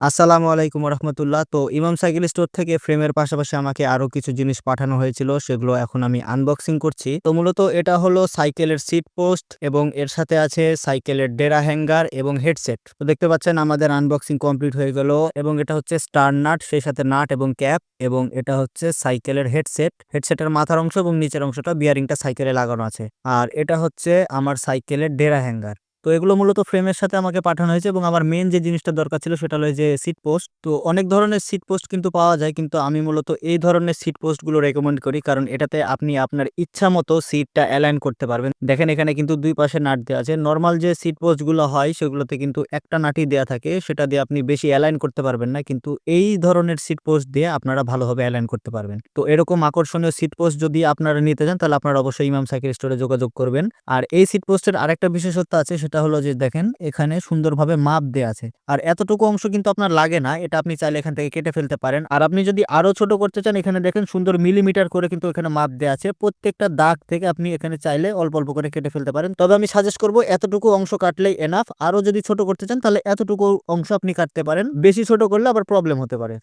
আসসালামু আলাইকুম রহমতুল্লাহ। তো ইমাম সাইকেল স্টোর থেকে ফ্রেমের পাশাপাশি আমাকে আরো কিছু জিনিস পাঠানো হয়েছিল। সেগুলো এখন আমি আনবক্সিং করছি। তো মূলত এটা হলো সাইকেলের সিট পোস্ট এবং এর সাথে আছে সাইকেলের ডেরা হ্যাঙ্গার এবং হেডসেট। তো দেখতে পাচ্ছেন আমাদের আনবক্সিং কমপ্লিট হয়ে গেল এবং এটা হচ্ছে স্টার নাট, সেই সাথে নাট এবং ক্যাপ, এবং এটা হচ্ছে সাইকেলের হেডসেট। হেডসেটের মাথার অংশ এবং নিচের অংশটা বিয়ারিংটা সাইকেলে লাগানো আছে। আর এটা হচ্ছে আমার সাইকেলের ডেরা হ্যাঙ্গার। তো এগুলো মূলত ফ্রেমের সাথে আমাকে পাঠানো হয়েছে এবং আমার মেইন যে জিনিসটা দরকার ছিল সেটা হলো এই যে সিট পোস্ট। তো অনেক ধরনের সিট পোস্ট কিন্তু পাওয়া যায়, কিন্তু আমি মূলত এই ধরনের সিট পোস্ট গুলো রেকমেন্ড করি, কারণ এটাতে আপনি আপনার ইচ্ছা মতো সিটটা অ্যালাইন করতে পারবেন। দেখেন এখানে কিন্তু দুই পাশে নাট দেওয়া আছে। নর্মাল যে সিট পোস্ট গুলো হয় সেগুলোতে কিন্তু একটা নাটই দেওয়া থাকে, সেটা দিয়ে আপনি বেশি অ্যালাইন করতে পারবেন না, কিন্তু এই ধরনের সিট পোস্ট দিয়ে আপনারা ভালোভাবে অ্যালাইন করতে পারবেন। তো এরকম আকর্ষণীয় সিট পোস্ট যদি আপনারা নিতে চান তাহলে আপনারা অবশ্যই ইমাম সাইকেল স্টোরে যোগাযোগ করবেন। আর এই সিট পোস্টের আরেকটা বিশেষত্ব আছে, সেটা হলো যে দেখেন এখানে সুন্দরভাবে মাপ দেয়া আছে। আর এতটুকু অংশ কিন্তু আপনার লাগে না, এটা আপনি চাইলে এখান থেকে কেটে ফেলতে পারেন। আর আপনি যদি আরো ছোট করতে চান, এখানে দেখেন সুন্দর মিলিমিটার করে কিন্তু এখানে মাপ দেয়া আছে। প্রত্যেকটা দাগ থেকে আপনি এখানে চাইলে অল্প অল্প করে কেটে ফেলতে পারেন। তবে আমি সাজেস্ট করব এতটুকু অংশ কাটলেই এনাফ। আরো যদি ছোট করতে চান তাহলে এতটুকু অংশ আপনি কাটতে পারেন, বেশি ছোট করলে আবার প্রবলেম হতে পারে।